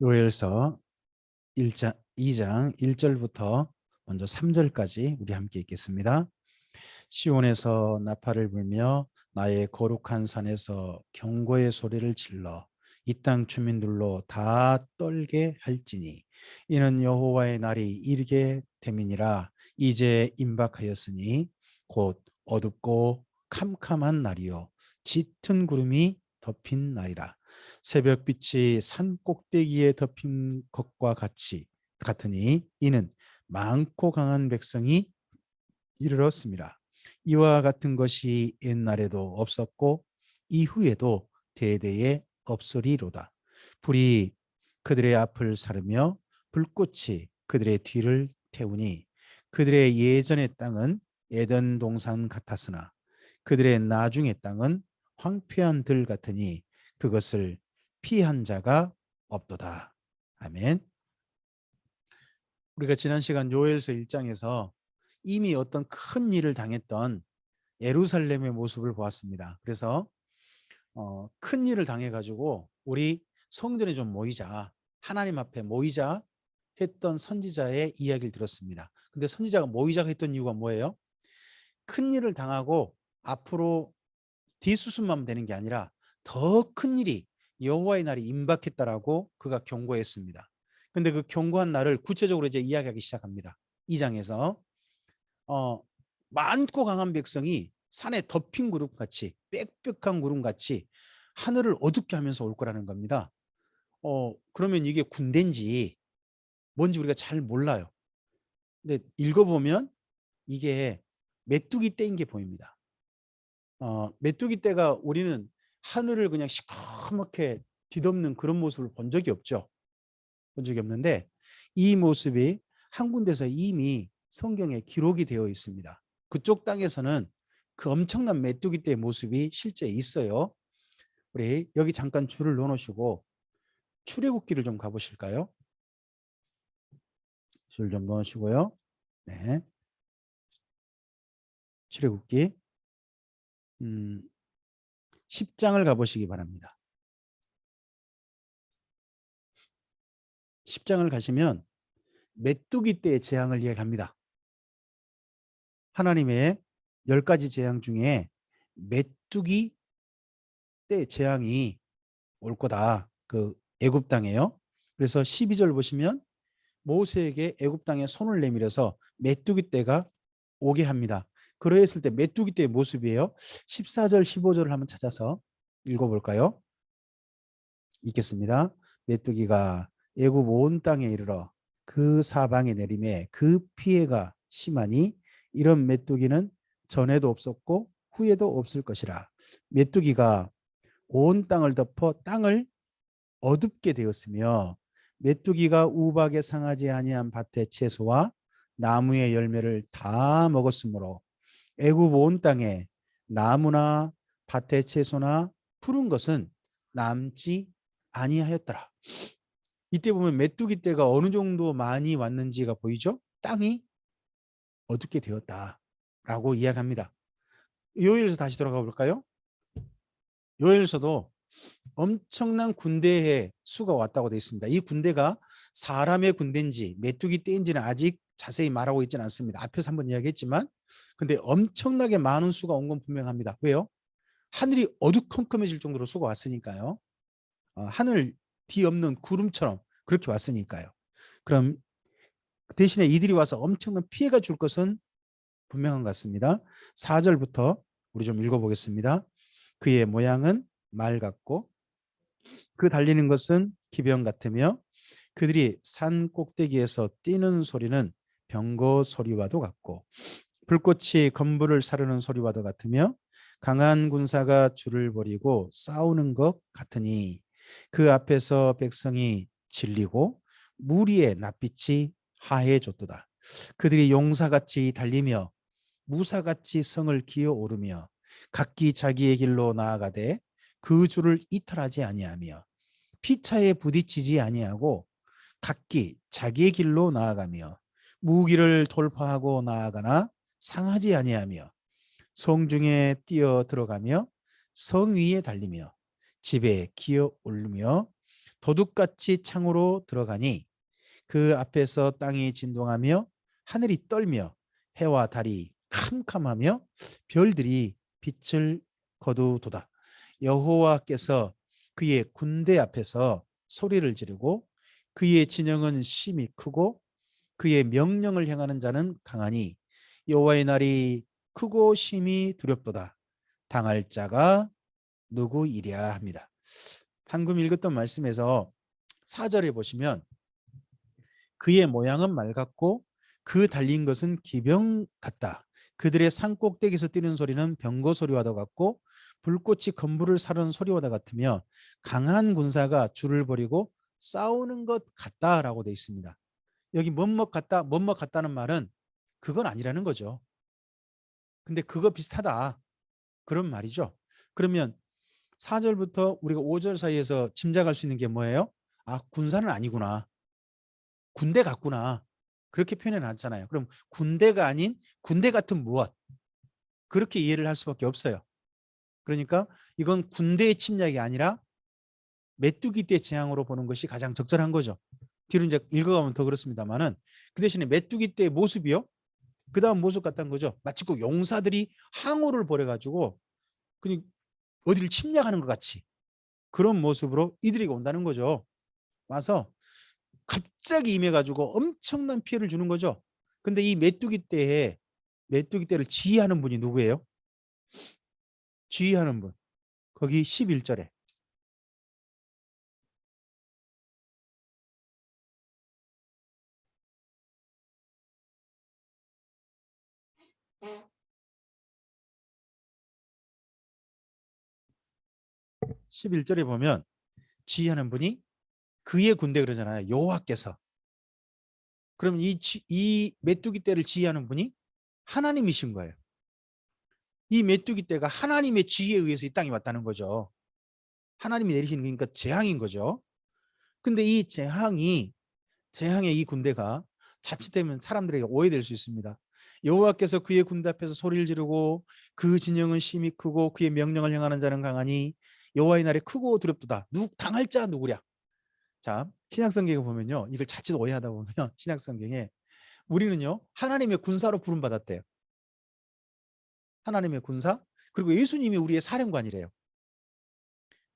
요엘서 2장 1절부터 먼저 3절까지 우리 함께 읽겠습니다. 시온에서 나팔을 불며 나의 거룩한 산에서 경고의 소리를 질러 이 땅 주민들로 다 떨게 할지니 이는 여호와의 날이 이르게 됨이니라. 이제 임박하였으니 곧 어둡고 캄캄한 날이요 짙은 구름이 덮인 날이라. 새벽빛이 산 꼭대기에 덮인 것과 같으니 이는 많고 강한 백성이 이르렀습니다. 이와 같은 것이 옛날에도 없었고 이후에도 대대에 없으리로다. 불이 그들의 앞을 사르며 불꽃이 그들의 뒤를 태우니 그들의 예전의 땅은 에덴 동산 같았으나 그들의 나중의 땅은 황폐한 들 같으니 그것을 피한 자가 없도다. 아멘. 우리가 지난 시간 요엘서 1장에서 이미 어떤 큰 일을 당했던 예루살렘의 모습을 보았습니다. 그래서 큰 일을 당해가지고 우리 성전에 좀 모이자, 하나님 앞에 모이자 했던 선지자의 이야기를 들었습니다. 근데 선지자가 모이자 했던 이유가 뭐예요? 큰 일을 당하고 앞으로 뒤수습만 되는 게 아니라 더 큰 일이 여호와의 날이 임박했다라고 그가 경고했습니다. 근데 그 경고한 날을 구체적으로 이제 이야기하기 시작합니다. 2장에서 많고 강한 백성이 산에 덮인 구름같이 빽빽한 구름같이 하늘을 어둡게 하면서 올 거라는 겁니다. 그러면 이게 군대인지 뭔지 우리가 잘 몰라요. 근데 읽어보면 이게 메뚜기 떼인 게 보입니다. 메뚜기 떼가 우리는 하늘을 그냥 시커멓게 뒤덮는 그런 모습을 본 적이 없죠. 본 적이 없는데 이 모습이 한 군데서 이미 성경에 기록이 되어 있습니다. 그쪽 땅에서는 그 엄청난 메뚜기 떼의 모습이 실제 있어요. 우리 여기 잠깐 줄을 넣어놓으시고 출애굽기를 좀 가보실까요? 줄 좀 넣으시고요. 네, 출애굽기 10장을 가보시기 바랍니다. 10장을 가시면 메뚜기 떼의 재앙을 이야기합니다. 하나님의 10가지 재앙 중에 메뚜기 떼 재앙이 올 거다. 그 애굽 땅에요. 그래서 12절 보시면 모세에게 애굽 땅에 손을 내밀어서 메뚜기 떼가 오게 합니다. 그러했을 때 메뚜기 떼의 모습이에요. 14절 15절을 한번 찾아서 읽어볼까요? 읽겠습니다. 메뚜기가 애굽 온 땅에 이르러 그 사방에 내림에 그 피해가 심하니 이런 메뚜기는 전에도 없었고 후에도 없을 것이라. 메뚜기가 온 땅을 덮어 땅을 어둡게 되었으며 메뚜기가 우박에 상하지 아니한 밭의 채소와 나무의 열매를 다 먹었으므로 애굽 온 땅에 나무나 밭의 채소나 푸른 것은 남지 아니하였더라. 이때 보면 메뚜기 떼가 어느 정도 많이 왔는지가 보이죠? 땅이 어둡게 되었다라고 이야기합니다. 요엘서 다시 돌아가 볼까요? 요엘서도 엄청난 군대의 수가 왔다고 되어 있습니다. 이 군대가 사람의 군대인지 메뚜기 떼인지는 아직 자세히 말하고 있지는 않습니다. 앞에서 한번 이야기했지만 근데 엄청나게 많은 수가 온 건 분명합니다. 왜요? 하늘이 어두컴컴해질 정도로 수가 왔으니까요. 하늘 뒤없는 구름처럼 그렇게 왔으니까요. 그럼 대신에 이들이 와서 엄청난 피해가 줄 것은 분명한 것 같습니다. 4절부터 우리 좀 읽어보겠습니다. 그의 모양은 말 같고 그 달리는 것은 기병 같으며 그들이 산 꼭대기에서 뛰는 소리는 병거 소리와도 같고 불꽃이 건물을 사르는 소리와도 같으며 강한 군사가 줄을 벌이고 싸우는 것 같으니 그 앞에서 백성이 질리고 무리의 낯빛이 하해졌도다. 그들이 용사같이 달리며 무사같이 성을 기어 오르며 각기 자기의 길로 나아가되 그 줄을 이탈하지 아니하며 피차에 부딪히지 아니하고 각기 자기의 길로 나아가며 무기를 돌파하고 나아가나 상하지 아니하며 성중에 뛰어 들어가며 성 위에 달리며 집에 기어 오르며 도둑같이 창으로 들어가니 그 앞에서 땅이 진동하며 하늘이 떨며 해와 달이 캄캄하며 별들이 빛을 거두도다. 여호와께서 그의 군대 앞에서 소리를 지르고 그의 진영은 심히 크고 그의 명령을 행하는 자는 강하니 여호와의 날이 크고 심히 두렵도다. 당할 자가 누구이랴 합니다. 방금 읽었던 말씀에서 4절에 보시면 그의 모양은 맑았고 그 달린 것은 기병 같다. 그들의 산 꼭대기에서 뛰는 소리는 병거 소리와도 같고 불꽃이 건물을 사르는 소리와도 같으며 강한 군사가 줄을 벌이고 싸우는 것 같다라고 되어 있습니다. 여기 뭐뭐 같다, 뭐뭐 같다는 말은 그건 아니라는 거죠. 근데 그거 비슷하다. 그런 말이죠. 그러면 4절부터 우리가 5절 사이에서 짐작할 수 있는 게 뭐예요? 아, 군사는 아니구나. 군대 같구나. 그렇게 표현해 놨잖아요. 그럼 군대가 아닌 군대 같은 무엇. 그렇게 이해를 할 수밖에 없어요. 그러니까 이건 군대의 침략이 아니라 메뚜기 떼 재앙으로 보는 것이 가장 적절한 거죠. 뒤로 이제 읽어가면 더 그렇습니다만은 그 대신에 메뚜기 떼의 모습이요. 그 다음 모습 같다는 거죠. 마치 그 용사들이 항우를 벌여가지고 그냥 어디를 침략하는 것 같이 그런 모습으로 이들이 온다는 거죠. 와서 갑자기 임해가지고 엄청난 피해를 주는 거죠. 근데 이 메뚜기 떼를 지휘하는 분이 누구예요? 지휘하는 분. 거기 11절에 11절에 보면 지휘하는 분이 그의 군대 그러잖아요. 여호와께서. 그럼 이 메뚜기 떼를 지휘하는 분이 하나님이신 거예요. 이 메뚜기 떼가 하나님의 지휘에 의해서 이 땅에 왔다는 거죠. 하나님이 내리시는 그러니까 재앙인 거죠. 근데 이 재앙의 이 군대가 자칫되면 사람들에게 오해될 수 있습니다. 여호와께서 그의 군대 앞에서 소리를 지르고 그 진영은 심히 크고 그의 명령을 행하는 자는 강하니 여호와의 날이 크고 두렵도다. 당할 자 누구랴? 자, 신약성경에 보면요. 이걸 자칫 오해하다 보면 신약성경에 우리는요. 하나님의 군사로 부름받았대요. 하나님의 군사. 그리고 예수님이 우리의 사령관이래요.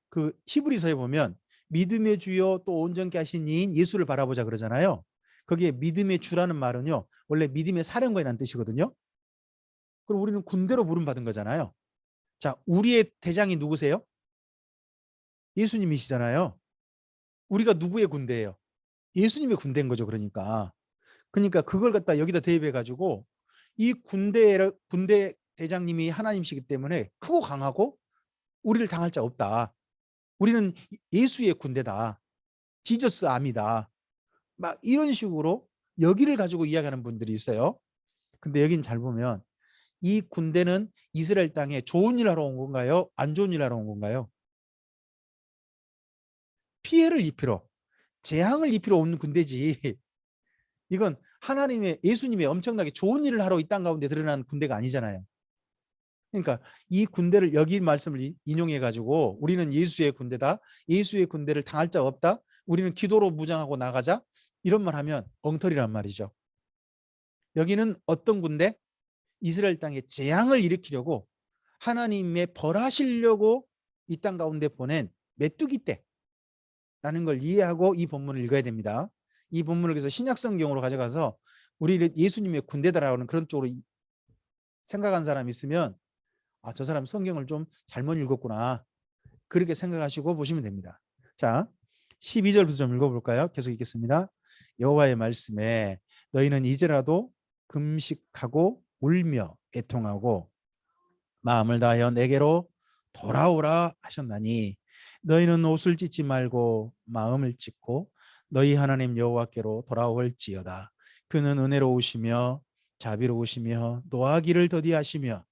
그 히브리서에 보면 믿음의 주요 또 온전케 하신 이인 예수를 바라보자 그러잖아요. 거기에 믿음의 주라는 말은요. 원래 믿음의 사령관이라는 뜻이거든요. 그럼 우리는 군대로 부름받은 거잖아요. 자, 우리의 대장이 누구세요? 예수님이시잖아요. 우리가 누구의 군대예요? 예수님의 군대인 거죠. 그러니까 그걸 갖다 여기다 대입해 가지고 이 군대 대장님이 하나님이시기 때문에 크고 강하고 우리를 당할 자 없다. 우리는 예수의 군대다. 지저스 아미다. 막 이런 식으로 여기를 가지고 이야기하는 분들이 있어요. 근데 여긴 잘 보면 이 군대는 이스라엘 땅에 좋은 일 하러 온 건가요? 안 좋은 일 하러 온 건가요? 피해를 입히러, 재앙을 입히러 온 군대지. 이건 예수님의 엄청나게 좋은 일을 하러 이 땅 가운데 드러난 군대가 아니잖아요. 그러니까 이 군대를 여기 말씀을 인용해 가지고 우리는 예수의 군대다. 예수의 군대를 당할 자 없다. 우리는 기도로 무장하고 나가자. 이런 말 하면 엉터리란 말이죠. 여기는 어떤 군대? 이스라엘 땅에 재앙을 일으키려고 하나님의 벌하시려고 이 땅 가운데 보낸 메뚜기 떼라는 걸 이해하고 이 본문을 읽어야 됩니다. 이 본문을 그래서 신약성경으로 가져가서 우리 예수님의 군대다라는 그런 쪽으로 생각한 사람이 있으면 아, 저 사람 성경을 좀 잘못 읽었구나. 그렇게 생각하시고 보시면 됩니다. 자, 12절부터 좀 읽어볼까요? 계속 읽겠습니다. 여호와의 말씀에 너희는 이제라도 금식하고 울며 애통하고 마음을 다하여 내게로 돌아오라 하셨나니 너희는 옷을 찢지 말고 마음을 찢고 너희 하나님 여호와께로 돌아올지어다. 그는 은혜로우시며 자비로우시며 노하기를 더디하시며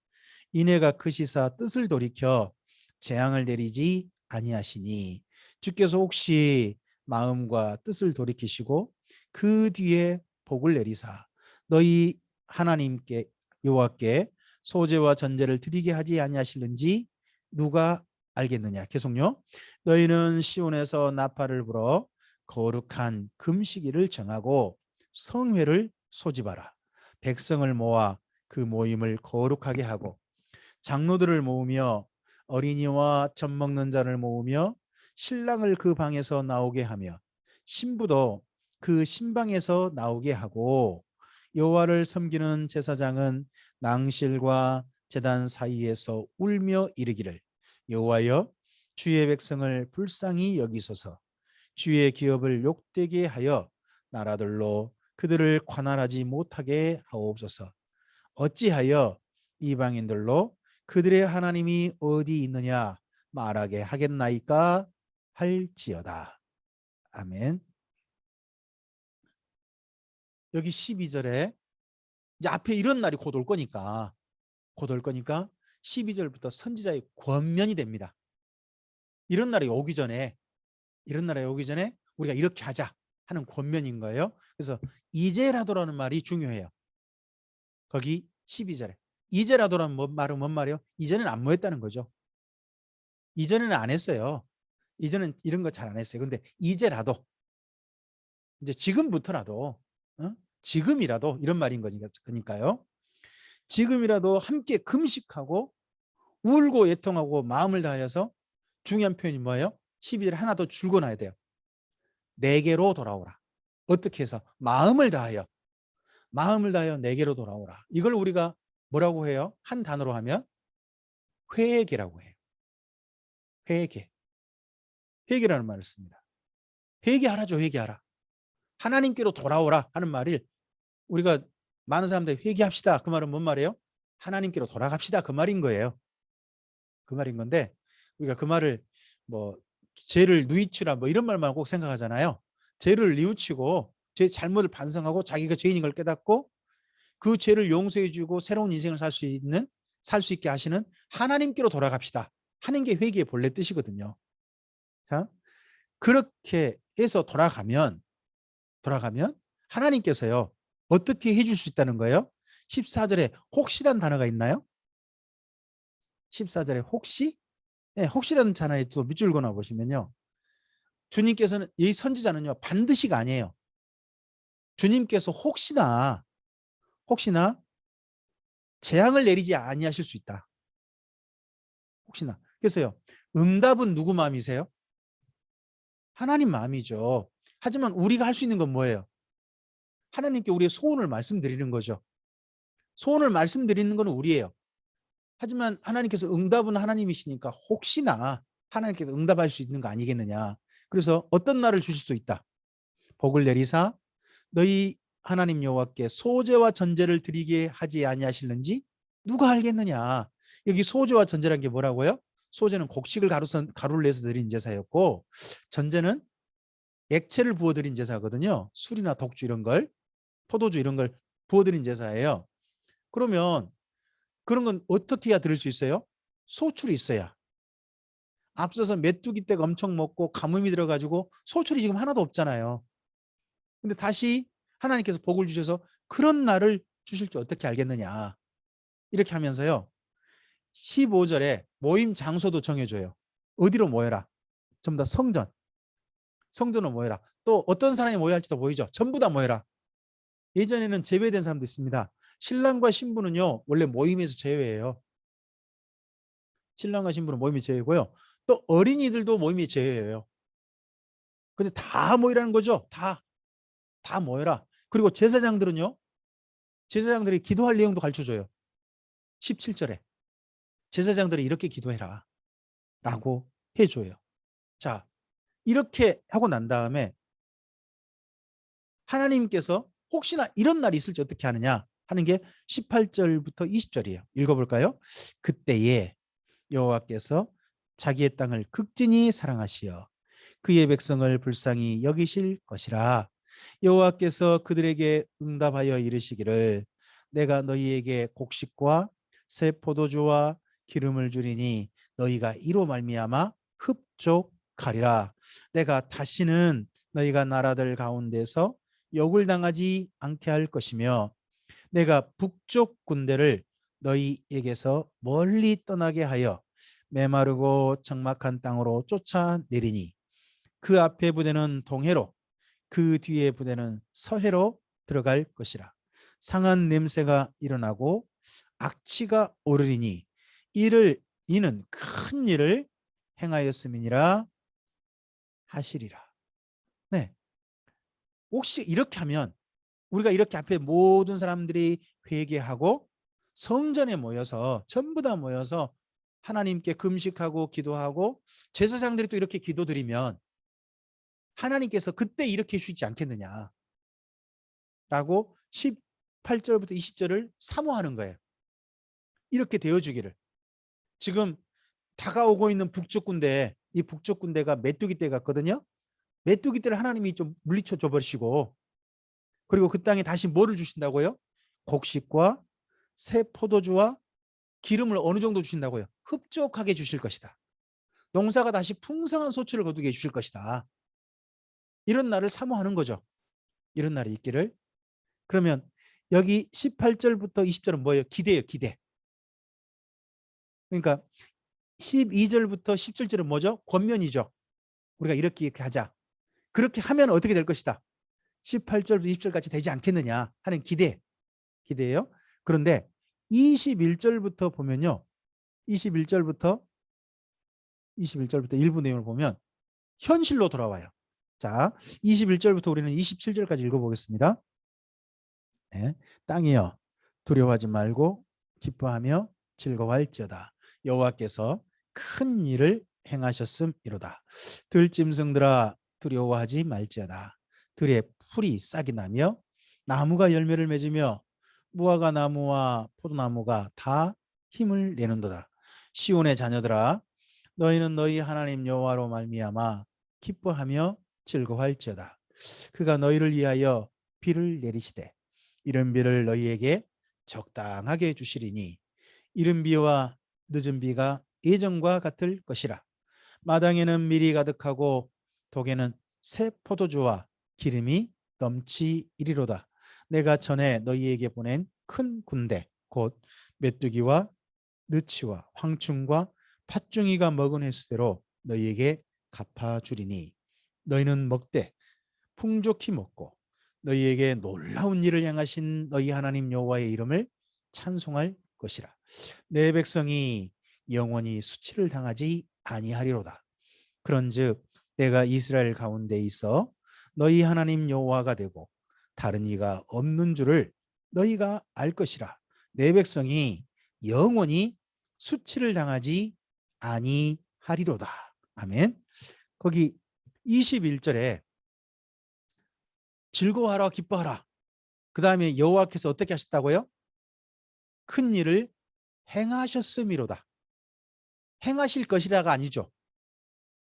인애가 크시사 뜻을 돌이켜 재앙을 내리지 아니하시니 주께서 혹시 마음과 뜻을 돌이키시고 그 뒤에 복을 내리사 너희 하나님께 여호와께 소제와 전제를 드리게 하지 아니하실는지 누가 알겠느냐. 계속요. 너희는 시온에서 나팔을 불어 거룩한 금식일을 정하고 성회를 소집하라. 백성을 모아 그 모임을 거룩하게 하고 장로들을 모으며 어린이와 젖 먹는 자를 모으며 신랑을 그 방에서 나오게 하며 신부도 그 신방에서 나오게 하고 여호와를 섬기는 제사장은 낭실과 제단 사이에서 울며 이르기를 여호와여 주의 백성을 불쌍히 여기소서 주의 기업을 욕되게 하여 나라들로 그들을 관할하지 못하게 하옵소서 어찌하여 이방인들로 그들의 하나님이 어디 있느냐 말하게 하겠나이까 할지어다. 아멘. 여기 12절에 이제 앞에 이런 날이 곧 올 거니까 12절부터 선지자의 권면이 됩니다. 이런 날이 오기 전에 우리가 이렇게 하자 하는 권면인 거예요. 그래서 이제라도라는 말이 중요해요. 거기 12절에 이제라도라는 말은 뭔 말이에요? 이전에는 안 모였다는 거죠. 이전에는 안 했어요. 이전엔 이런 거 잘 안 했어요. 근데 이제라도 이제 지금부터라도 지금이라도 이런 말인 거니까요. 지금이라도 함께 금식하고 울고 애통하고 마음을 다하여서 중요한 표현이 뭐예요? 12절에 하나 더 줄거놔야 돼요. 내게로 돌아오라. 어떻게 해서? 마음을 다하여 내게로 돌아오라. 이걸 우리가 뭐라고 해요? 한 단어로 하면 회개라고 해요. 회개라는 말을 씁니다. 회개하라죠. 회개하라. 하나님께로 돌아오라 하는 말을 우리가 많은 사람들이 회개합시다. 그 말은 뭔 말이에요? 하나님께로 돌아갑시다. 그 말인 거예요. 그 말인 건데 우리가 그 말을 뭐 죄를 누이치라 뭐 이런 말만 꼭 생각하잖아요. 죄를 뉘우치고 죄 잘못을 반성하고 자기가 죄인인 걸 깨닫고 그 죄를 용서해 주고 새로운 인생을 살 수 있게 하시는 하나님께로 돌아갑시다 하는 게 회개의 본래 뜻이거든요. 자, 그렇게 해서 돌아가면 하나님께서요 어떻게 해줄 수 있다는 거예요? 14절에 혹시란 단어가 있나요? 14절에 혹시? 네, 혹시라는 단어에 또 밑줄 그어 보시면요. 주님께서는 이 선지자는요 반드시가 아니에요. 주님께서 혹시나 재앙을 내리지 아니하실 수 있다. 혹시나. 그래서요. 응답은 누구 마음이세요? 하나님 마음이죠. 하지만 우리가 할 수 있는 건 뭐예요? 하나님께 우리의 소원을 말씀드리는 거죠. 소원을 말씀드리는 건 우리예요. 하지만 하나님께서 응답은 하나님이시니까 혹시나 하나님께서 응답할 수 있는 거 아니겠느냐. 그래서 어떤 날을 주실 수 있다. 복을 내리사 너희 하나님 여호와께 소제와 전제를 드리게 하지 아니하실는지 누가 알겠느냐. 여기 소제와 전제란 게 뭐라고요? 소제는 곡식을 가루를 내서 드린 제사였고 전제는 액체를 부어드린 제사거든요. 술이나 독주 이런 걸 포도주 이런 걸 부어드린 제사예요. 그러면 그런 건 어떻게 해야 드릴 수 있어요? 소출이 있어야. 앞서서 메뚜기 떼가 엄청 먹고 가뭄이 들어가지고 소출이 지금 하나도 없잖아요. 근데 다시 하나님께서 복을 주셔서 그런 날을 주실 줄 어떻게 알겠느냐. 이렇게 하면서요. 15절에 모임 장소도 정해줘요. 어디로 모여라. 전부 다 성전으로 모여라. 또 어떤 사람이 모여야 할지도 보이죠. 전부 다 모여라. 예전에는 제외된 사람도 있습니다. 신랑과 신부는요. 원래 모임에서 제외예요. 신랑과 신부는 모임이 제외고요. 또 어린이들도 모임이 제외예요. 근데 다 모이라는 거죠. 다 모여라. 그리고 제사장들이 기도할 내용도 가르쳐줘요. 17절에 제사장들이 이렇게 기도해라 라고 해줘요. 자, 이렇게 하고 난 다음에 하나님께서 혹시나 이런 날이 있을지 어떻게 하느냐 하는 게 18절부터 20절이에요. 읽어볼까요? 그때에 여호와께서 자기의 땅을 극진히 사랑하시어 그의 백성을 불쌍히 여기실 것이라. 여호와께서 그들에게 응답하여 이르시기를 내가 너희에게 곡식과 새 포도주와 기름을 주리니 너희가 이로 말미암아 흡족하리라. 내가 다시는 너희가 나라들 가운데서 욕을 당하지 않게 할 것이며 내가 북쪽 군대를 너희에게서 멀리 떠나게 하여 메마르고 적막한 땅으로 쫓아내리니 그 앞에 부대는 동해로 그 뒤에 부대는 서해로 들어갈 것이라. 상한 냄새가 일어나고 악취가 오르리니 이는 큰 일을 행하였음이니라 하시리라. 네. 혹시 이렇게 하면 우리가 이렇게 앞에 모든 사람들이 회개하고 성전에 모여서 전부 다 모여서 하나님께 금식하고 기도하고 제사장들이 또 이렇게 기도드리면 하나님께서 그때 이렇게 해주지 않겠느냐라고 18절부터 20절을 사모하는 거예요. 이렇게 되어주기를. 지금 다가오고 있는 북쪽 군대, 이 북쪽 군대가 메뚜기 떼 같거든요. 메뚜기 떼를 하나님이 좀 물리쳐 줘버리시고, 그리고 그 땅에 다시 뭐를 주신다고요? 곡식과 새 포도주와 기름을 어느 정도 주신다고요? 흡족하게 주실 것이다. 농사가 다시 풍성한 소출을 거두게 해주실 것이다. 이런 날을 사모하는 거죠. 이런 날이 있기를. 그러면 여기 18절부터 20절은 뭐예요? 기대예요. 기대. 그러니까 12절부터 17절은 뭐죠? 권면이죠. 우리가 이렇게 하자. 그렇게 하면 어떻게 될 것이다. 18절부터 20절까지 되지 않겠느냐 하는 기대예요. 그런데 21절부터 보면요. 21절부터 일부 내용을 보면 현실로 돌아와요. 자, 21절부터 우리는 27절까지 읽어보겠습니다. 네. 땅이여 두려워하지 말고 기뻐하며 즐거워할지어다. 여호와께서 큰 일을 행하셨음이로다. 들짐승들아 두려워하지 말지어다. 들에 풀이 싹이 나며 나무가 열매를 맺으며 무화과 나무와 포도나무가 다 힘을 내는도다. 시온의 자녀들아 너희는 너희 하나님 여호와로 말미암아 기뻐하며 즐거워할지어다. 그가 너희를 위하여 비를 내리시되 이른 비를 너희에게 적당하게 주시리니 이른 비와 늦은 비가 예전과 같을 것이라. 마당에는 밀이 가득하고 독에는 새 포도주와 기름이 넘치이리로다. 내가 전에 너희에게 보낸 큰 군대 곧 메뚜기와 느치와 황충과 팥중이가 먹은 횟수대로 너희에게 갚아주리니 너희는 먹되 풍족히 먹고 너희에게 놀라운 일을 행하신 너희 하나님 여호와의 이름을 찬송할 것이라. 내 백성이 영원히 수치를 당하지 아니하리로다. 그런즉 내가 이스라엘 가운데 있어 너희 하나님 여호와가 되고 다른 이가 없는 줄을 너희가 알 것이라. 내 백성이 영원히 수치를 당하지 아니하리로다. 아멘. 거기 21절에 즐거워하라 기뻐하라. 그 다음에 여호와께서 어떻게 하셨다고요? 큰 일을 행하셨음이로다. 행하실 것이라가 아니죠.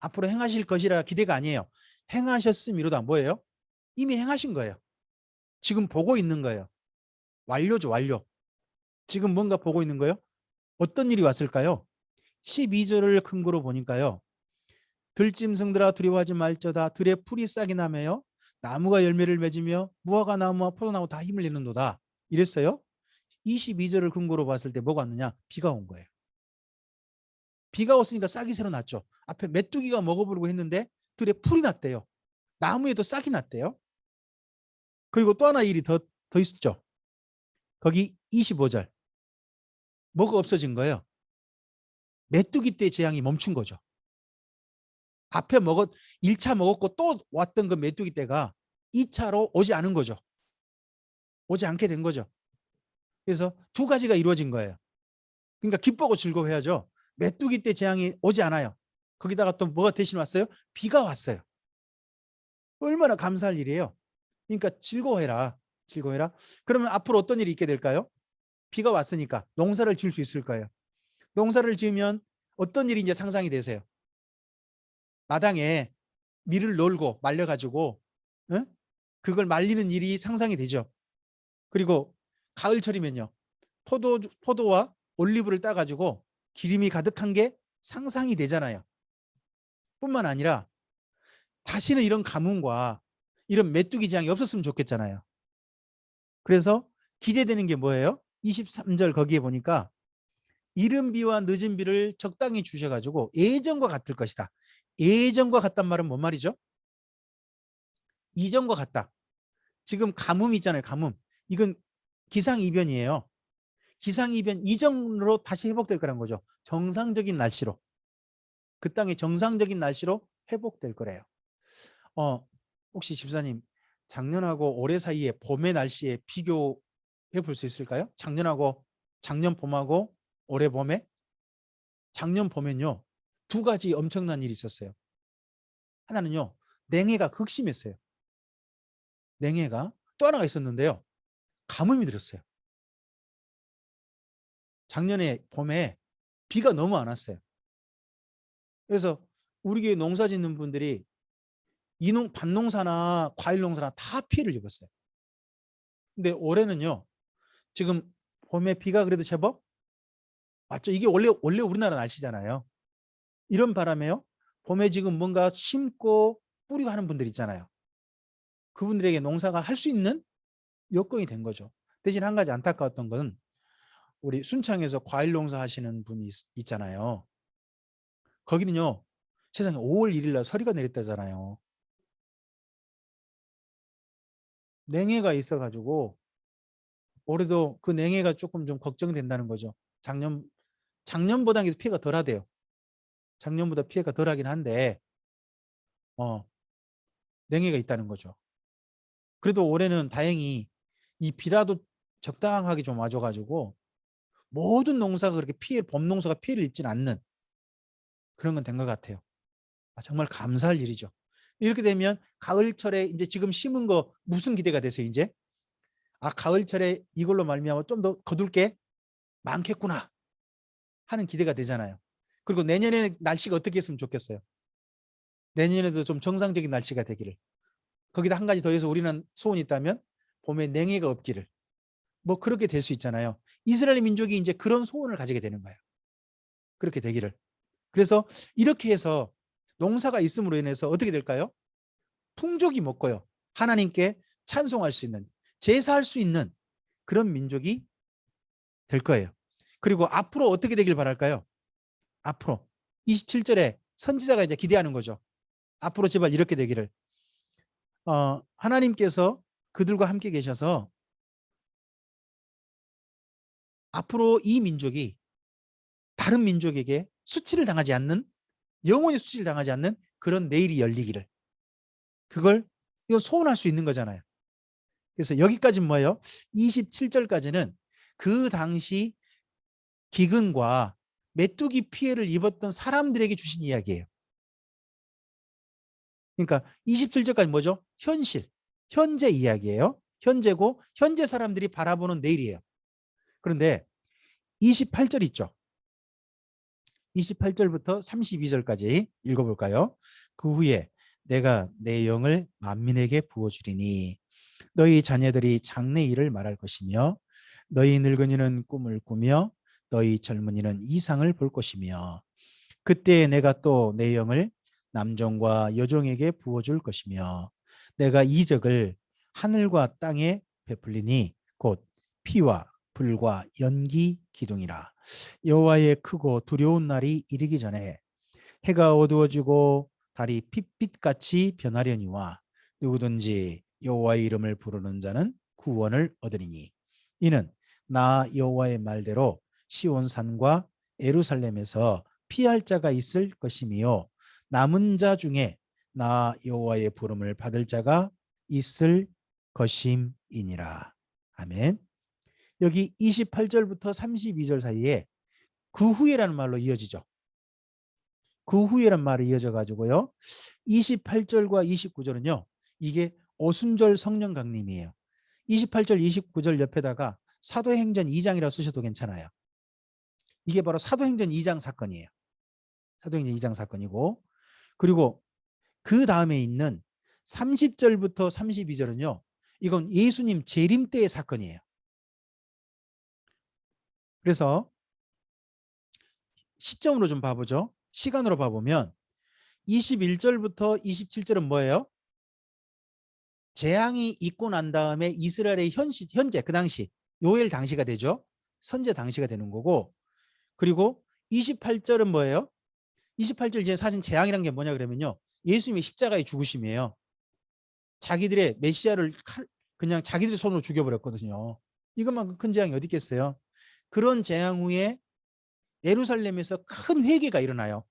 앞으로 행하실 것이라 기대가 아니에요. 행하셨음이로다 뭐예요? 이미 행하신 거예요. 지금 보고 있는 거예요. 완료죠. 완료. 지금 뭔가 보고 있는 거예요. 어떤 일이 왔을까요? 12절을 근거로 보니까요. 들짐승들아 두려워하지 말지어다. 들에 풀이 싹이 나며요. 나무가 열매를 맺으며 무화과 나무와 포도나무 다 힘을 내는도다. 이랬어요. 22절을 근거로 봤을 때 뭐가 왔느냐? 비가 온 거예요. 비가 왔으니까 싹이 새로 났죠. 앞에 메뚜기가 먹어보려고 했는데 들에 풀이 났대요. 나무에도 싹이 났대요. 그리고 또 하나 일이 더 있었죠. 거기 25절. 뭐가 없어진 거예요? 메뚜기 때 재앙이 멈춘 거죠. 앞에 1차 먹었고 또 왔던 그 메뚜기 때가 2차로 오지 않은 거죠. 오지 않게 된 거죠. 그래서 두 가지가 이루어진 거예요. 그러니까 기쁘고 즐거워해야죠. 메뚜기 때 재앙이 오지 않아요. 거기다가 또 뭐가 대신 왔어요? 비가 왔어요. 얼마나 감사할 일이에요. 그러니까 즐거워해라. 즐거워해라. 그러면 앞으로 어떤 일이 있게 될까요? 비가 왔으니까 농사를 지을 수 있을 거예요. 농사를 지으면 어떤 일이 이제 상상이 되세요? 마당에 밀을 널고 말려가지고 그걸 말리는 일이 상상이 되죠. 그리고 가을철이면요. 포도와 올리브를 따가지고 기름이 가득한 게 상상이 되잖아요. 뿐만 아니라 다시는 이런 가뭄과 이런 메뚜기 재앙이 없었으면 좋겠잖아요. 그래서 기대되는 게 뭐예요? 23절 거기에 보니까 이른 비와 늦은 비를 적당히 주셔가지고 예전과 같을 것이다. 예전과 같단 말은 뭔 말이죠? 이전과 같다. 지금 가뭄 있잖아요. 가뭄. 이건 기상이변이에요. 기상이변 이전으로 다시 회복될 거란 거죠. 정상적인 날씨로. 그 땅의 정상적인 날씨로 회복될 거래요. 어, 혹시 집사님 작년하고 올해 사이에 봄의 날씨에 비교해 볼 수 있을까요? 작년 봄하고 올해 봄에 작년 봄엔요 두 가지 엄청난 일이 있었어요. 하나는요 냉해가 극심했어요. 냉해가 또 하나가 있었는데요. 가뭄이 들었어요. 작년에 봄에 비가 너무 안 왔어요. 그래서 우리 교회 농사 짓는 분들이 밭농사나 과일 농사나 다 피해를 입었어요. 근데 올해는요 지금 봄에 비가 그래도 제법 맞죠? 이게 원래 우리나라 날씨잖아요. 이런 바람에요. 봄에 지금 뭔가 심고 뿌리고 하는 분들 있잖아요. 그분들에게 농사가 할 수 있는 여건이 된 거죠. 대신 한 가지 안타까웠던 건 우리 순창에서 과일 농사 하시는 분이 있잖아요. 거기는요. 세상에 5월 1일 날 서리가 내렸다잖아요. 냉해가 있어가지고 올해도 그 냉해가 조금 좀 걱정이 된다는 거죠. 작년보다는 피해가 덜하대요. 작년보다 피해가 덜하긴 한데 어, 냉해가 있다는 거죠. 그래도 올해는 다행히 이 비라도 적당하게 좀 와줘가지고 모든 농사가 그렇게 봄 농사가 피해를 입지는 않는 그런 건 된 것 같아요. 정말 감사할 일이죠. 이렇게 되면 가을철에 이제 지금 심은 거 무슨 기대가 되세요, 이제? 가을철에 이걸로 말미암아 좀 더 거둘 게 많겠구나 하는 기대가 되잖아요. 그리고 내년에 날씨가 어떻게 했으면 좋겠어요. 내년에도 좀 정상적인 날씨가 되기를. 거기다 한 가지 더해서 우리는 소원이 있다면 봄에 냉해가 없기를. 뭐 그렇게 될 수 있잖아요. 이스라엘 민족이 이제 그런 소원을 가지게 되는 거예요. 그렇게 되기를. 그래서 이렇게 해서 농사가 있음으로 인해서 어떻게 될까요? 풍족이 먹고요. 하나님께 찬송할 수 있는, 제사할 수 있는 그런 민족이 될 거예요. 그리고 앞으로 어떻게 되길 바랄까요? 앞으로 27절에 선지자가 이제 기대하는 거죠. 앞으로 제발 이렇게 되기를. 하나님께서 그들과 함께 계셔서 앞으로 이 민족이 다른 민족에게 수치를 당하지 않는, 영원히 수치를 당하지 않는 그런 내일이 열리기를. 이건 소원할 수 있는 거잖아요. 그래서 여기까지는 뭐예요? 27절까지는 그 당시 기근과 메뚜기 피해를 입었던 사람들에게 주신 이야기예요. 그러니까 27절까지 뭐죠? 현재 이야기예요. 현재고 현재 사람들이 바라보는 내일이에요. 그런데 28절 있죠. 28절부터 32절까지 읽어볼까요? 그 후에 내가 내 영을 만민에게 부어주리니 너희 자녀들이 장래 일을 말할 것이며 너희 늙은이는 꿈을 꾸며 너희 젊은이는 이상을 볼 것이며 그때 내가 또 내 영을 남종과 여종에게 부어줄 것이며 내가 이적을 하늘과 땅에 베풀리니 곧 피와 불과 연기 기둥이라. 여호와의 크고 두려운 날이 이르기 전에 해가 어두워지고 달이 핏빛같이 변하려니와 누구든지 여호와의 이름을 부르는 자는 구원을 얻으리니 이는 나 여호와의 말대로 시온산과 예루살렘에서 피할 자가 있을 것이며 남은 자 중에 나 여호와의 부름을 받을 자가 있을 것임이니라. 아멘. 여기 28절부터 32절 사이에 그 후에라는 말로 이어지죠. 그 후에란 말이 이어져 가지고요. 28절과 29절은요. 이게 오순절 성령 강림이에요. 28절 29절 옆에다가 사도행전 2장이라고 쓰셔도 괜찮아요. 이게 바로 사도행전 2장 사건이에요. 사도행전 2장 사건이고 그리고 그 다음에 있는 30절부터 32절은요. 이건 예수님 재림 때의 사건이에요. 그래서 시점으로 좀 봐보죠. 시간으로 봐보면 21절부터 27절은 뭐예요? 재앙이 있고 난 다음에 이스라엘의 현재 그 당시 요엘 당시가 되죠. 선제 당시가 되는 거고 그리고 28절은 뭐예요? 28절 이제 사실 재앙이란 게 뭐냐 그러면요. 예수님의 십자가의 죽으심이에요. 자기들의 메시아를 그냥 자기들의 손으로 죽여버렸거든요. 이것만큼 큰 재앙이 어디 있겠어요? 그런 재앙 후에 예루살렘에서 큰 회개가 일어나요.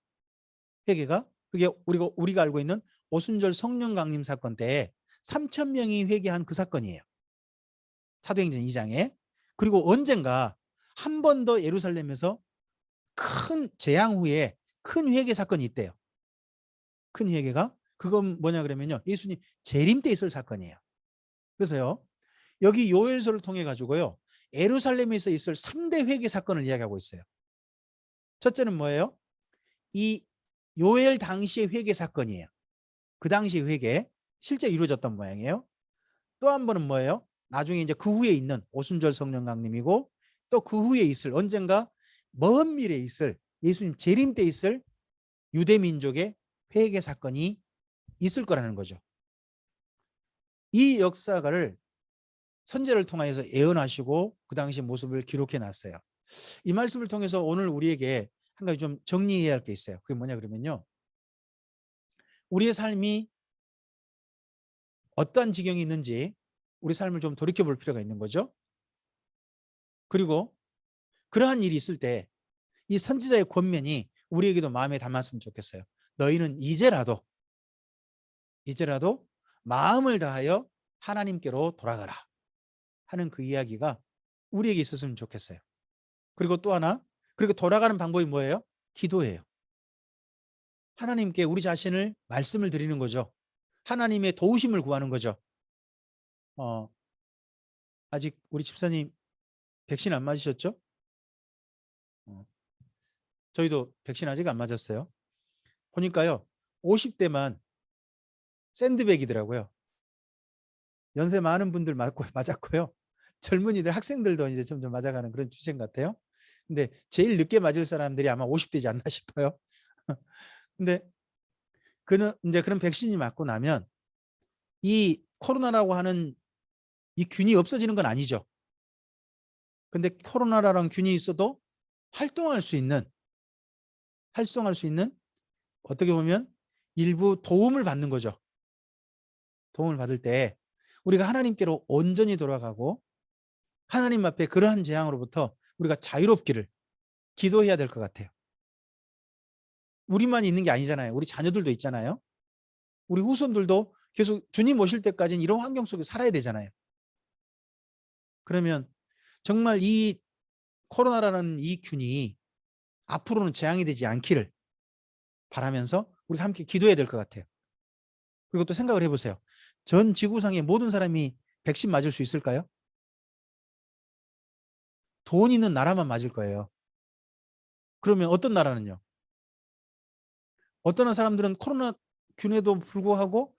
회개가 그게 우리가 알고 있는 오순절 성령 강림 사건 때 3천 명이 회개한 그 사건이에요. 사도행전 2장에. 그리고 언젠가 한 번 더 예루살렘에서 큰 재앙 후에 큰 회개 사건이 있대요. 큰 회개가 그건 뭐냐 그러면요. 예수님 재림 때 있을 사건이에요. 그래서요. 여기 요엘서를 통해 가지고요. 예루살렘에서 있을 3대 회개 사건을 이야기하고 있어요. 첫째는 뭐예요? 이 요엘 당시의 회개 사건이에요. 그 당시 회개 실제 이루어졌던 모양이에요. 또 한 번은 뭐예요? 나중에 이제 그 후에 있는 오순절 성령 강림이고 또 그 후에 있을 언젠가 먼 미래에 있을 예수님 재림 때 있을 유대 민족의 회개 사건이 있을 거라는 거죠. 이 역사를 선제를 통해서 예언하시고 그 당시 모습을 기록해 놨어요. 이 말씀을 통해서 오늘 우리에게 한 가지 좀 정리해야 할 게 있어요. 그게 뭐냐 그러면요. 우리의 삶이 어떠한 지경이 있는지 우리 삶을 좀 돌이켜볼 필요가 있는 거죠. 그리고 그러한 일이 있을 때 이 선지자의 권면이 우리에게도 마음에 담았으면 좋겠어요. 너희는 이제라도 마음을 다하여 하나님께로 돌아가라 하는 그 이야기가 우리에게 있었으면 좋겠어요. 그리고 또 하나, 그리고 돌아가는 방법이 뭐예요? 기도예요. 하나님께 우리 자신을 말씀을 드리는 거죠. 하나님의 도우심을 구하는 거죠. 아직 우리 집사님 백신 안 맞으셨죠? 저희도 백신 아직 안 맞았어요. 보니까요. 50대만 샌드백이더라고요. 연세 많은 분들 맞았고요. 젊은이들 학생들도 이제 점점 맞아가는 그런 추세 같아요. 근데 제일 늦게 맞을 사람들이 아마 50대지 않나 싶어요. 근데 그는 이제 그런 백신이 맞고 나면 이 코로나라고 하는 이 균이 없어지는 건 아니죠. 근데 코로나라는 균이 있어도 활동할 수 있는 어떻게 보면 일부 도움을 받는 거죠. 도움을 받을 때 우리가 하나님께로 온전히 돌아가고 하나님 앞에 그러한 재앙으로부터 우리가 자유롭기를 기도해야 될 것 같아요. 우리만 있는 게 아니잖아요. 우리 자녀들도 있잖아요. 우리 후손들도 계속 주님 오실 때까지는 이런 환경 속에 살아야 되잖아요. 그러면 정말 이 코로나라는 이 균이 앞으로는 재앙이 되지 않기를 바라면서 우리가 함께 기도해야 될 것 같아요. 그리고 또 생각을 해보세요. 전 지구상의 모든 사람이 백신 맞을 수 있을까요? 돈 있는 나라만 맞을 거예요. 그러면 어떤 나라는요? 어떤 사람들은 코로나 균에도 불구하고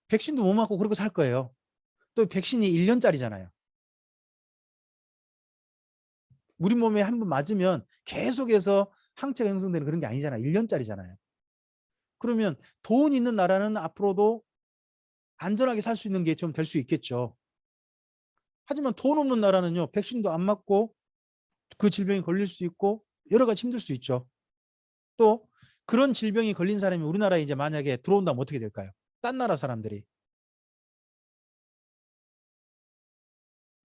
백신도 못 맞고 그러고 살 거예요. 또 백신이 1년짜리잖아요. 우리 몸에 한 번 맞으면 계속해서 항체가 형성되는 그런 게 아니잖아요. 1년짜리잖아요. 그러면 돈 있는 나라는 앞으로도 안전하게 살 수 있는 게 좀 될 수 있겠죠. 하지만 돈 없는 나라는요. 백신도 안 맞고 그 질병이 걸릴 수 있고 여러 가지 힘들 수 있죠. 또 그런 질병이 걸린 사람이 우리나라에 이제 만약에 들어온다면 어떻게 될까요? 딴 나라 사람들이.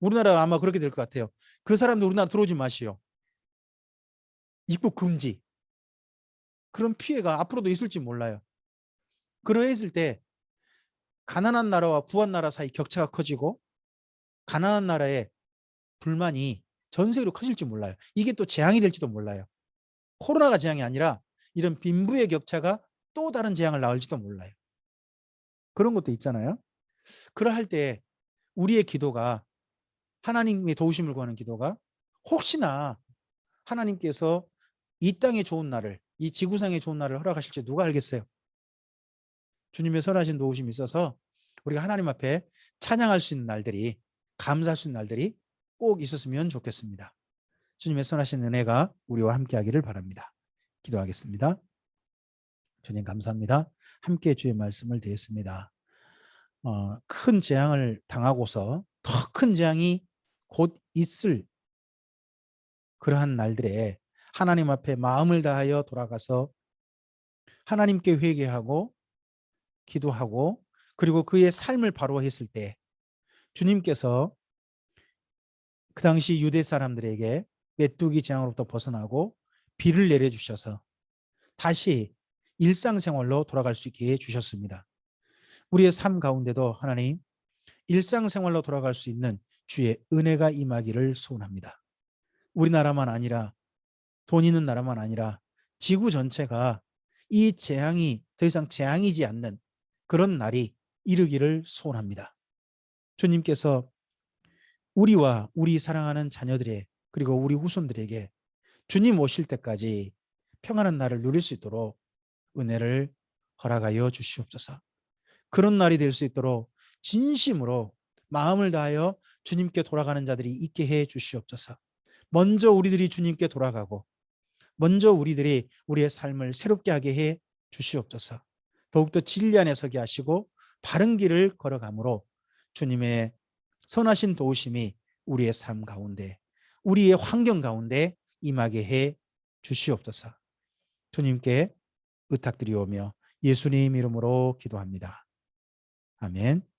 우리나라 아마 그렇게 될 것 같아요. 그 사람들 우리나라 들어오지 마시오. 입국 금지. 그런 피해가 앞으로도 있을지 몰라요. 그러했을 때 가난한 나라와 부한 나라 사이 격차가 커지고 가난한 나라의 불만이 전 세계로 커질지 몰라요. 이게 또 재앙이 될지도 몰라요. 코로나가 재앙이 아니라 이런 빈부의 격차가 또 다른 재앙을 낳을지도 몰라요. 그런 것도 있잖아요. 그러할 때 우리의 기도가 하나님의 도우심을 구하는 기도가 혹시나 하나님께서 이 땅에 좋은 날을 이 지구상에 좋은 날을 허락하실지 누가 알겠어요. 주님의 선하신 도우심이 있어서 우리가 하나님 앞에 찬양할 수 있는 날들이 감사할 수 있는 날들이 꼭 있었으면 좋겠습니다. 주님의 선하신 은혜가 우리와 함께하기를 바랍니다. 기도하겠습니다. 주님 감사합니다. 함께 주의 말씀을 드렸습니다. 큰 재앙을 당하고서 더 큰 재앙이 곧 있을 그러한 날들에 하나님 앞에 마음을 다하여 돌아가서 하나님께 회개하고 기도하고 그리고 그의 삶을 바로 했을 때 주님께서 그 당시 유대 사람들에게 메뚜기 재앙으로부터 벗어나고 비를 내려주셔서 다시 일상생활로 돌아갈 수 있게 해주셨습니다. 우리의 삶 가운데도 하나님 일상생활로 돌아갈 수 있는 주의 은혜가 임하기를 소원합니다. 우리나라만 아니라 돈 있는 나라만 아니라 지구 전체가 이 재앙이 더 이상 재앙이지 않는 그런 날이 이르기를 소원합니다. 주님께서 우리와 우리 사랑하는 자녀들의 그리고 우리 후손들에게 주님 오실 때까지 평안한 날을 누릴 수 있도록 은혜를 허락하여 주시옵소서. 그런 날이 될 수 있도록 진심으로 마음을 다하여 주님께 돌아가는 자들이 있게 해 주시옵소서. 먼저 우리들이 주님께 돌아가고 먼저 우리들이 우리의 삶을 새롭게 하게 해 주시옵소서. 더욱더 진리 안에 서게 하시고 바른 길을 걸어가므로 주님의 선하신 도우심이 우리의 삶 가운데 우리의 환경 가운데 임하게 해 주시옵소서. 주님께 의탁드리오며 예수님 이름으로 기도합니다. 아멘.